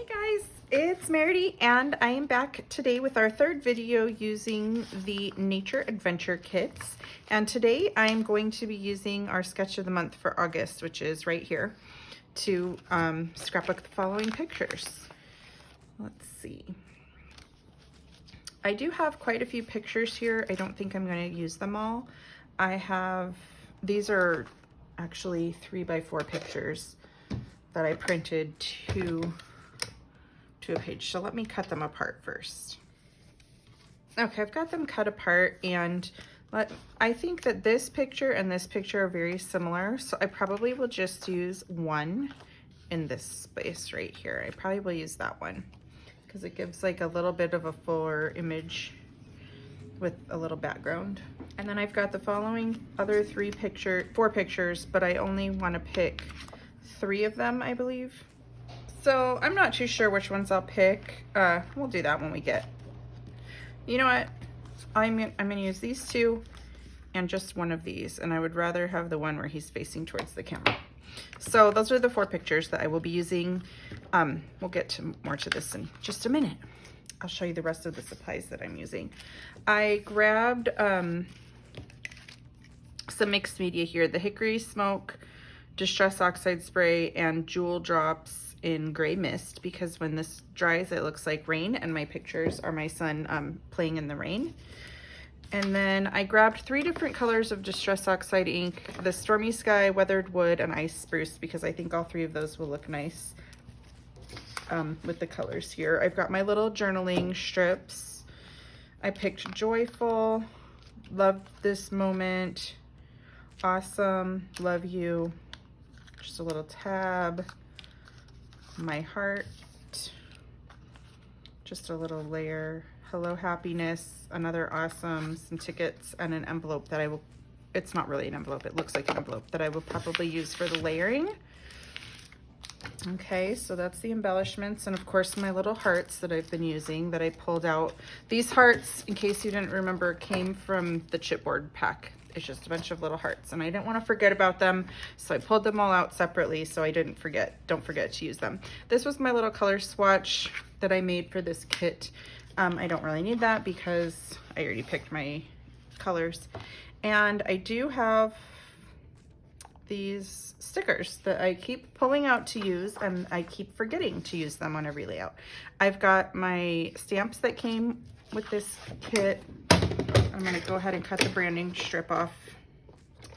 Guys, it's Meridy and I am back today with our third video using the Nature Adventure kits. And today I'm going to be using our sketch of the month for August, which is right here, to scrapbook the following pictures. Let's see. I do have quite a few pictures here. I don't think I'm going to use them all. These are actually 3x4 pictures that I printed to a page. So let me cut them apart first. Okay, I've got them cut apart, and I think that this picture and this picture are very similar. So I probably will just use one in this space right here. I probably will use that one because it gives like a little bit of a fuller image with a little background. And then I've got the following other four pictures, but I only want to pick 3 of them, I believe. So I'm not too sure which ones I'll pick. We'll do that when we get. You know what? I'm gonna use these 2 and just one of these, and I would rather have the one where he's facing towards the camera. So those are the 4 pictures that I will be using. We'll get more to this in just a minute. I'll show you the rest of the supplies that I'm using. I grabbed some mixed media here, the hickory smoke, distress oxide spray, and jewel drops in gray mist, because when this dries it looks like rain, and my pictures are my son playing in the rain. And then I grabbed 3 different colors of distress oxide ink, the stormy sky, weathered wood, and ice spruce, because I think all 3 of those will look nice with the colors here. I've got my little journaling strips. I picked joyful, love this moment, awesome, love you, just a little tab, my heart, just a little layer, hello happiness, another awesome, some tickets, and an envelope that it's not really an envelope, it looks like an envelope that I will probably use for the layering. Okay, so that's the embellishments, and of course my little hearts that I've been using that I pulled out. These hearts, in case you didn't remember, came from the chipboard pack. It's just a bunch of little hearts, and I didn't want to forget about them, so I pulled them all out separately so I don't forget to use them. This was my little color swatch that I made for this kit. I don't really need that because I already picked my colors. And I do have these stickers that I keep pulling out to use, and I keep forgetting to use them on every layout. I've got my stamps that came with this kit. I'm gonna go ahead and cut the branding strip off.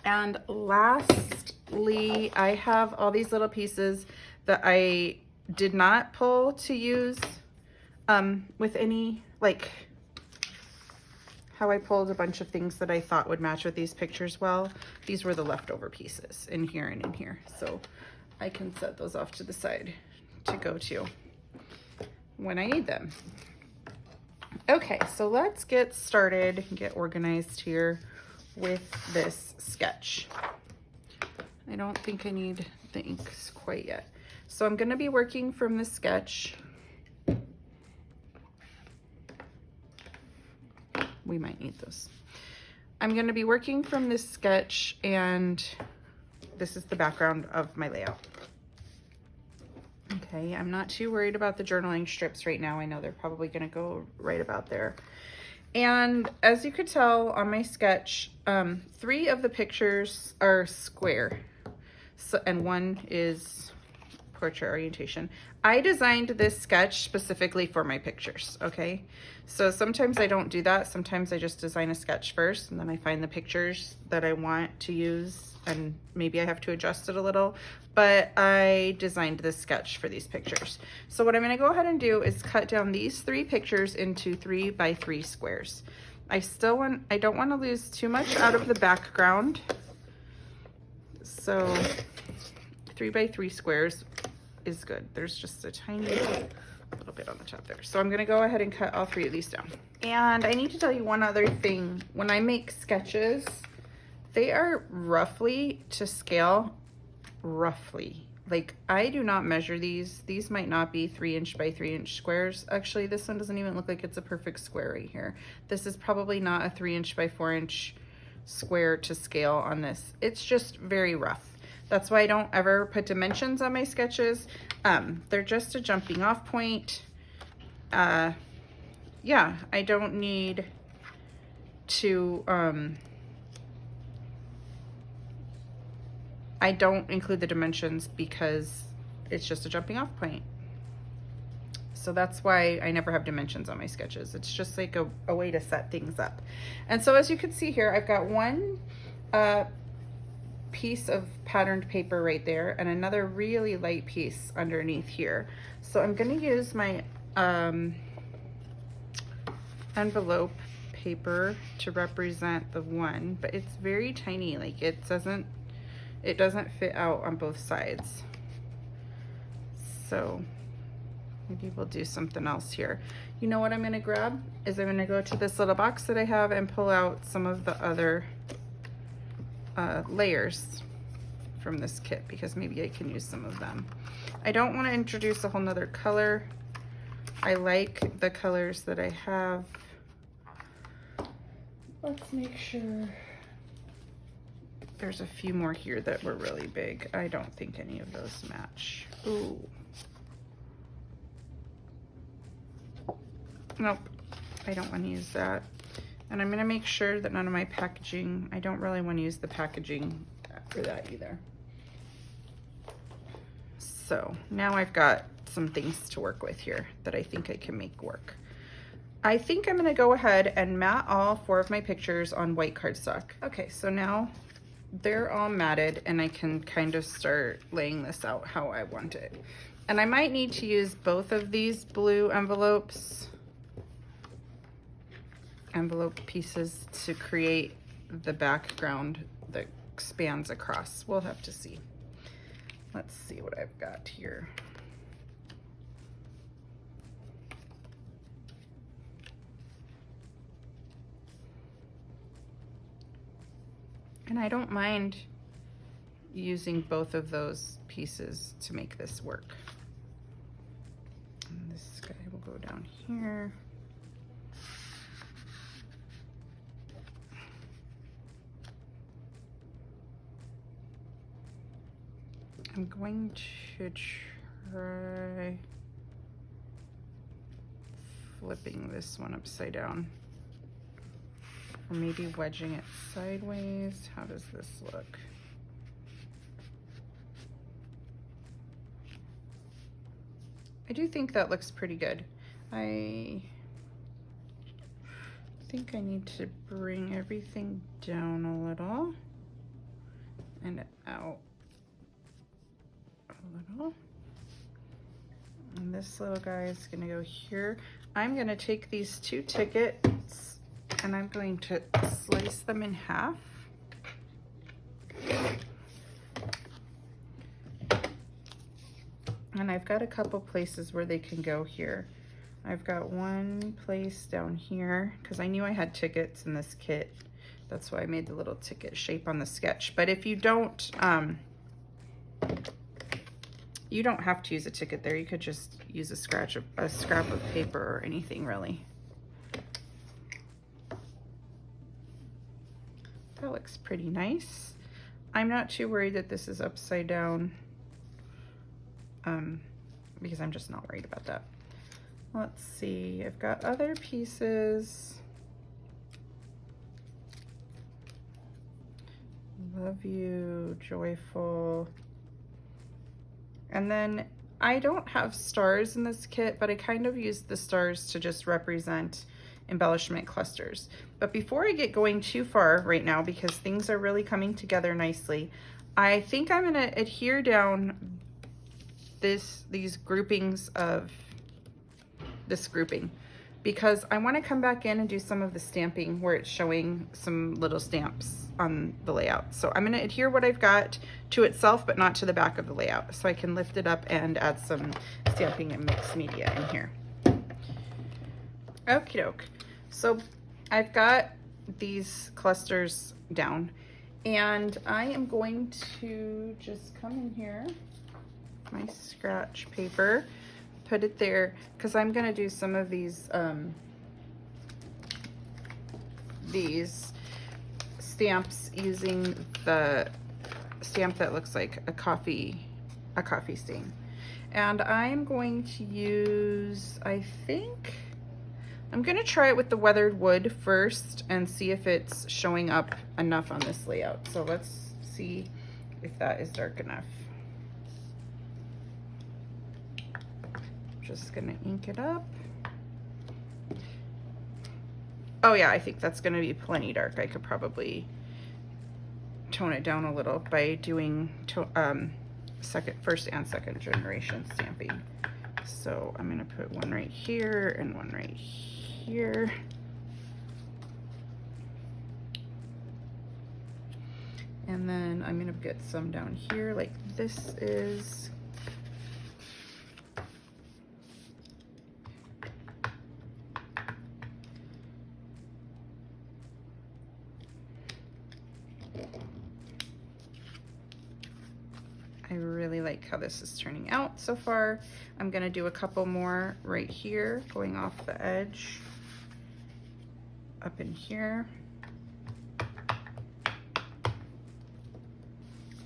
And lastly, I have all these little pieces that I did not pull to use with any, like how I pulled a bunch of things that I thought would match with these pictures well. These were the leftover pieces in here and in here. So I can set those off to the side to go to when I need them. Okay, so let's get started and get organized here with this sketch. I don't think I need the inks quite yet. So I'm gonna be working from the sketch. We might need those. I'm gonna be working from this sketch, and this is the background of my layout. Okay, I'm not too worried about the journaling strips right now. I know they're probably gonna go right about there. And as you could tell on my sketch, 3 of the pictures are square, and 1 is portrait orientation. I designed this sketch specifically for my pictures, okay? So sometimes I don't do that. Sometimes I just design a sketch first, and then I find the pictures that I want to use, and maybe I have to adjust it a little, but I designed this sketch for these pictures. So what I'm gonna go ahead and do is cut down these 3 pictures into 3x3 squares. I don't wanna lose too much out of the background. So 3x3 squares is good. There's just a tiny little bit on the top there. So I'm gonna go ahead and cut all 3 of these down. And I need to tell you one other thing. When I make sketches, they are roughly to scale, roughly. Like, I do not measure these. These might not be 3" by 3" squares. Actually, this one doesn't even look like it's a perfect square right here. This is probably not a 3" by 4" square to scale on this. It's just very rough. That's why I don't ever put dimensions on my sketches. They're just a jumping off point. Yeah, I don't need to, I don't include the dimensions because it's just a jumping off point. So that's why I never have dimensions on my sketches. It's just like a way to set things up. And so as you can see here, I've got one piece of patterned paper right there and another really light piece underneath here. So I'm gonna use my envelope paper to represent the one, but it's very tiny, like it doesn't fit out on both sides. So maybe we'll do something else here. You know what I'm gonna grab is I'm gonna go to this little box that I have and pull out some of the other layers from this kit because maybe I can use some of them. I don't want to introduce a whole nother color. I like the colors that I have. Let's make sure. There's a few more here that were really big. I don't think any of those match. Ooh. Nope, I don't want to use that. And I'm going to make sure that none of my packaging, I don't really want to use the packaging for that either. So now I've got some things to work with here that I think I can make work. I think I'm going to go ahead and mat all 4 of my pictures on white cardstock. Okay, so now they're all matted and I can kind of start laying this out how I want it. And I might need to use both of these blue envelope pieces to create the background that spans across. We'll have to see. Let's see what I've got here. And I don't mind using both of those pieces to make this work. And this guy will go down here. I'm going to try flipping this one upside down. Or maybe wedging it sideways. How does this look? I do think that looks pretty good. I think I need to bring everything down a little and out a little. And this little guy is gonna go here. I'm gonna take these 2 tickets and I'm going to slice them in half. And I've got a couple places where they can go here. I've got one place down here because I knew I had tickets in this kit. That's why I made the little ticket shape on the sketch. But if you don't have to use a ticket there. You could just use a scrap of paper or anything really. That looks pretty nice. I'm not too worried that this is upside down because I'm just not worried about that. Let's see, I've got other pieces. Love you, joyful. And then I don't have stars in this kit, but I kind of used the stars to just represent embellishment clusters. But before I get going too far right now, because things are really coming together nicely, I think I'm gonna adhere down these groupings of this grouping, because I want to come back in and do some of the stamping where it's showing some little stamps on the layout. So I'm going to adhere what I've got to itself, but not to the back of the layout, so I can lift it up and add some stamping and mixed media in here. Okie doke. So I've got these clusters down, and I am going to just come in here, my scratch paper, put it there, because I'm going to do some of these stamps using the stamp that looks like a coffee stain. And I'm going to use, I think, I'm gonna try it with the weathered wood first and see if it's showing up enough on this layout. So let's see if that is dark enough. Just gonna ink it up. Oh yeah, I think that's gonna be plenty dark. I could probably tone it down a little by doing first and second generation stamping. So I'm gonna put one right here and one right here. And then I'm gonna get some down here like this is. I really like how this is turning out so far. I'm gonna do a couple more right here, going off the edge, up in here.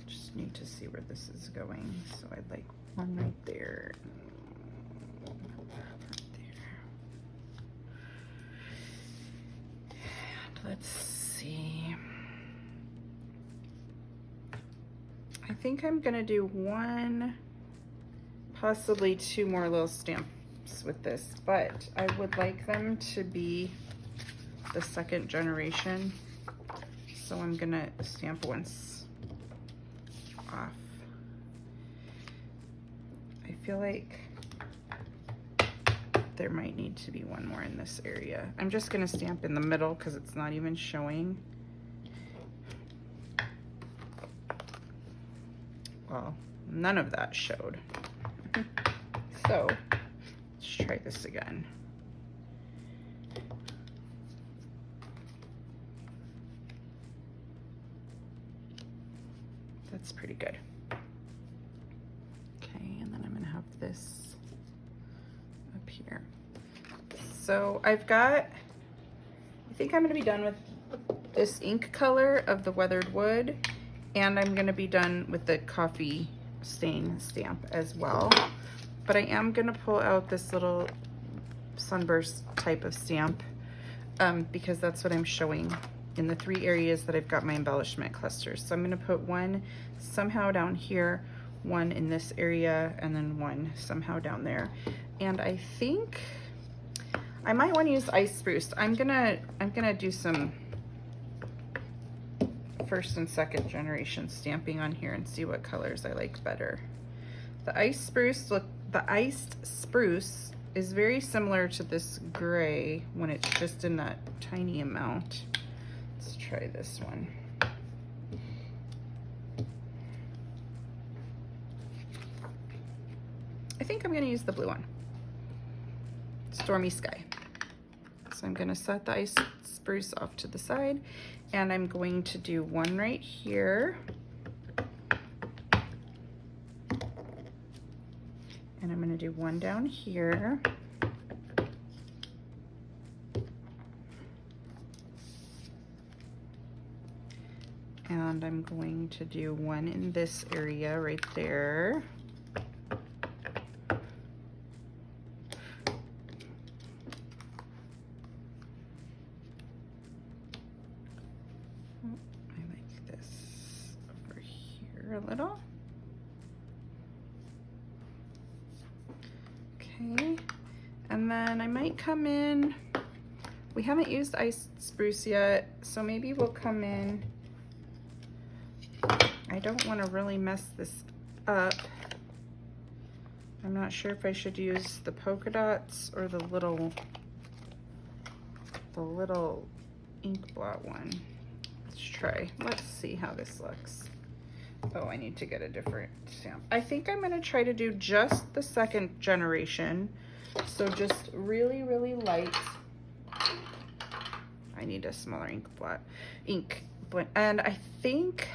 Just need to see where this is going. So I'd like one right there. And let's see. I think I'm gonna do one, possibly two more little stamps with this, but I would like them to be the second generation. So I'm gonna stamp once off. I feel like there might need to be one more in this area. I'm just gonna stamp in the middle because it's not even showing. Well, none of that showed. So let's try this again. That's pretty good. Okay, and then I'm gonna have this up here. So I think I'm gonna be done with this ink color of the weathered wood. And I'm gonna be done with the coffee stain stamp as well. But I am gonna pull out this little sunburst type of stamp because that's what I'm showing in the 3 areas that I've got my embellishment clusters. So I'm gonna put one somehow down here, one in this area, and then one somehow down there. And I think I might wanna use ice spruce. I'm gonna do some first and second generation stamping on here and see what colors I like better. The iced spruce is very similar to this gray when it's just in that tiny amount. Let's try this one. I think I'm gonna use the blue one. Stormy Sky. So I'm gonna set the iced spruce off to the side, and I'm going to do one right here. And I'm gonna do one down here. And I'm going to do one in this area right there. A little. Okay, and then I might come in, we haven't used iced spruce yet, so maybe we'll come in, I don't want to really mess this up. I'm not sure if I should use the polka dots or the little ink blot one. Let's try, let's see how this looks. Oh, I need to get a different stamp. I think I'm gonna try to do just the second generation. So just really, really light. I need a smaller ink blot. And I think,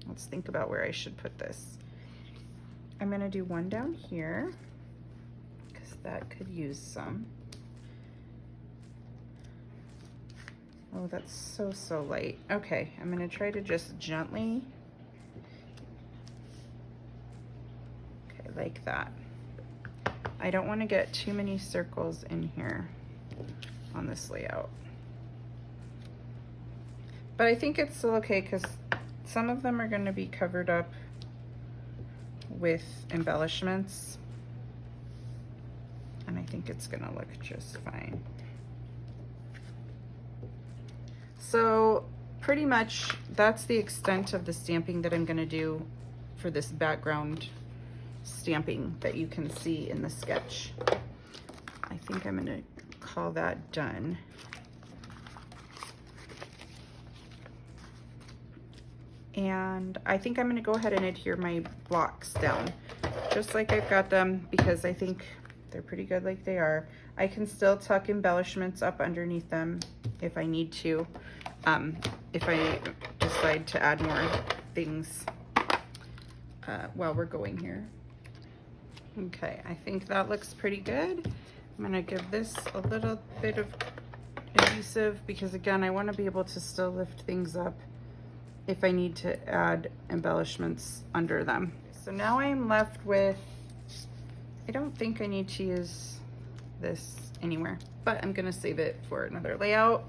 let's think about where I should put this. I'm gonna do one down here because that could use some. Oh, that's so light. Okay, I'm gonna try to just gently like that. I don't want to get too many circles in here on this layout. But I think it's still okay because some of them are going to be covered up with embellishments. And I think it's going to look just fine. So pretty much that's the extent of the stamping that I'm going to do for this background stamping that you can see in the sketch. I think I'm going to call that done. And I think I'm going to go ahead and adhere my blocks down just like I've got them, because I think they're pretty good like they are. I can still tuck embellishments up underneath them if I need to, if I decide to add more things while we're going here. Okay, I think that looks pretty good. I'm gonna give this a little bit of adhesive because again, I want to be able to still lift things up if I need to add embellishments under them. So now I'm left with, I don't think I need to use this anywhere, but I'm gonna save it for another layout.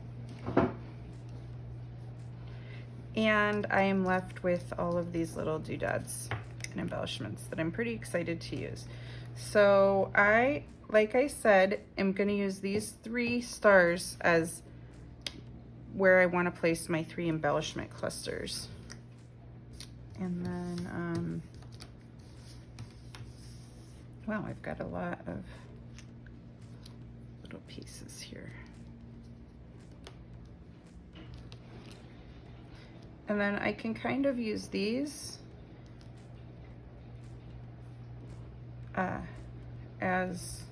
And I am left with all of these little doodads and embellishments that I'm pretty excited to use. So like I said, I'm gonna use these 3 stars as where I want to place my 3 embellishment clusters. And then, wow, I've got a lot of little pieces here. And then I can kind of use these as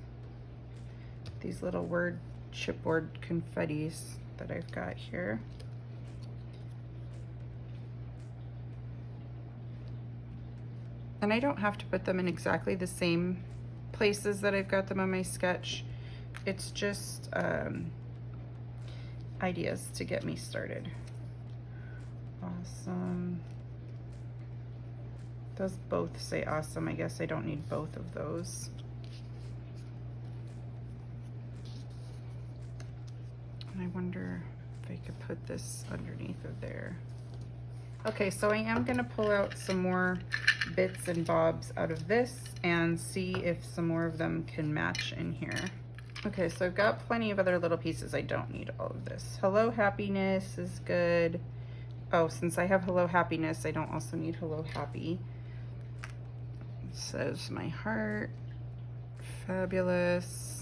these little word chipboard confettis that I've got here. And I don't have to put them in exactly the same places that I've got them on my sketch. It's just ideas to get me started. Awesome. Those both say awesome. I guess I don't need both of those. And I wonder if I could put this underneath of there. Okay, so I am gonna pull out some more bits and bobs out of this and see if some more of them can match in here. Okay, so I've got plenty of other little pieces. I don't need all of this. Hello Happiness is good. Oh, since I have Hello Happiness, I don't also need Hello Happy. It says my heart, fabulous.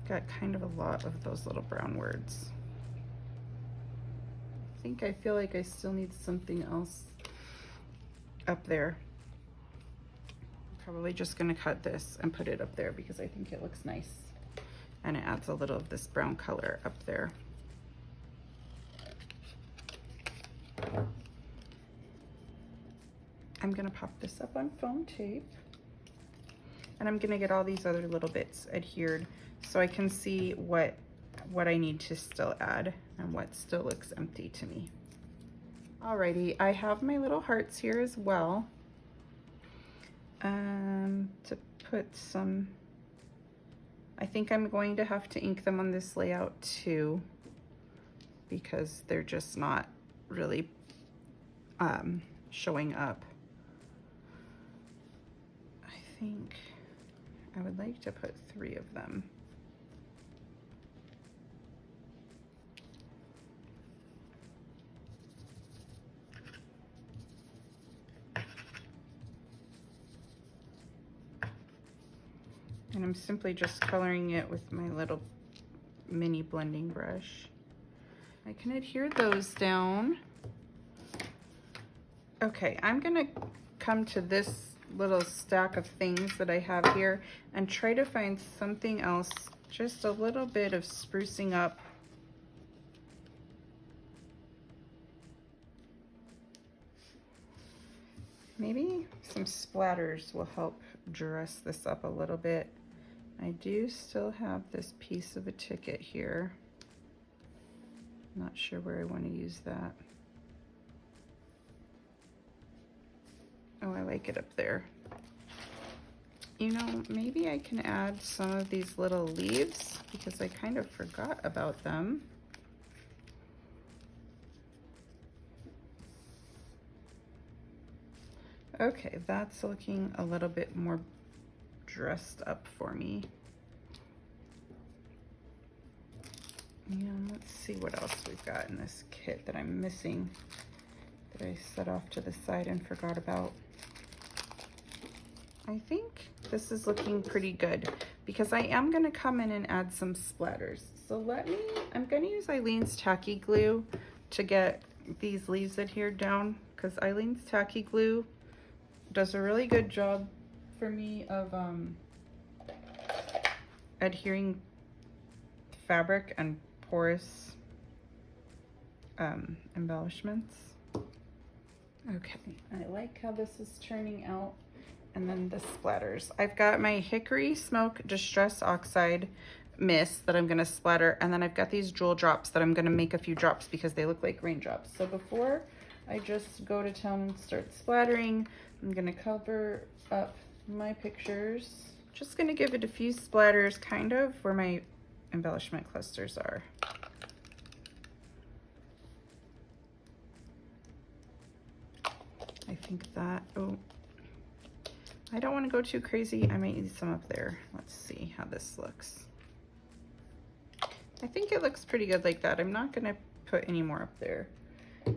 Got kind of a lot of those little brown words. I feel like I still need something else up there. I'm probably just gonna cut this and put it up there because I think it looks nice. And it adds a little of this brown color up there. I'm gonna pop this up on foam tape. And I'm gonna get all these other little bits adhered so I can see what I need to still add and what still looks empty to me. Alrighty, I have my little hearts here as well. To put some, I think I'm going to have to ink them on this layout too, because they're just not really showing up. I think I would like to put 3 of them. And I'm simply just coloring it with my little mini blending brush. I can adhere those down. Okay, I'm gonna come to this little stack of things that I have here and try to find something else, just a little bit of sprucing up. Maybe some splatters will help dress this up a little bit. I do still have this piece of a ticket here. Not sure where I want to use that. Oh, I like it up there. You know, maybe I can add some of these little leaves because I kind of forgot about them. Okay, that's looking a little bit more dressed up for me. And let's see what else we've got in this kit that I'm missing, that I set off to the side and forgot about. I think this is looking pretty good because I am gonna come in and add some splatters. So I'm gonna use Eileen's tacky glue to get these leaves adhered down, because Eileen's tacky glue does a really good job for me of adhering fabric and porous embellishments. Okay, I like how this is turning out. And then the splatters. I've got my Hickory Smoke Distress Oxide mist that I'm gonna splatter, and then I've got these jewel drops that I'm gonna make a few drops because they look like raindrops. So before I just go to town and start splattering, I'm gonna cover up my pictures. Just gonna give it a few splatters kind of where my embellishment clusters are. I think that, oh, I don't want to go too crazy. I might use some up there. Let's see how this looks. I think it looks pretty good like that. I'm not going to put any more up there.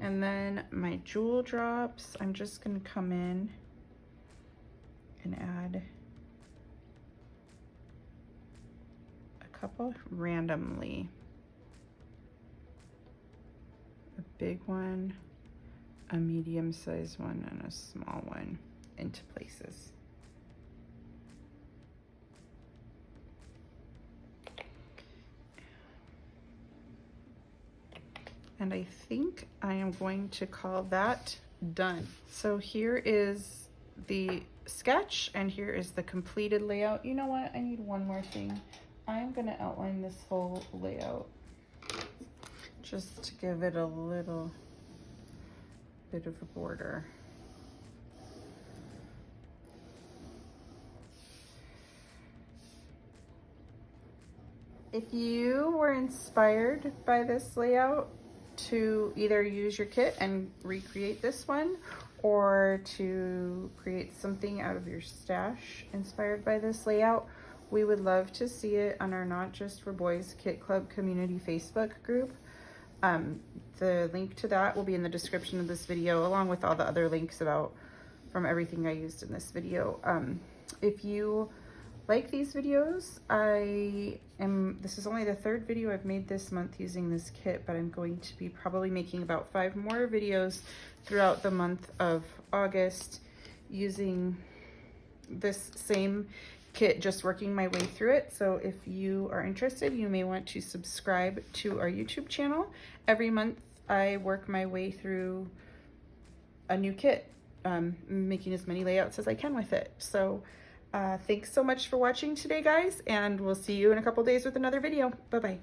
And then my jewel drops, I'm just going to come in and add a couple randomly. A big one, a medium-sized one, and a small one into places. And I think I am going to call that done. So here is the sketch and here is the completed layout. You know what? I need one more thing. I'm gonna outline this whole layout just to give it a little bit of a border. If you were inspired by this layout to either use your kit and recreate this one, or to create something out of your stash inspired by this layout, we would love to see it on our Not Just for Boys Kit Club community Facebook group. The link to that will be in the description of this video, along with all the other links from everything I used in this video. If you like these videos, this is only the third video I've made this month using this kit, but I'm going to be probably making about 5 more videos throughout the month of August using this same kit, just working my way through it. So if you are interested, you may want to subscribe to our YouTube channel. Every month I work my way through a new kit, making as many layouts as I can with it. So thanks so much for watching today, guys, and we'll see you in a couple days with another video. Bye-bye.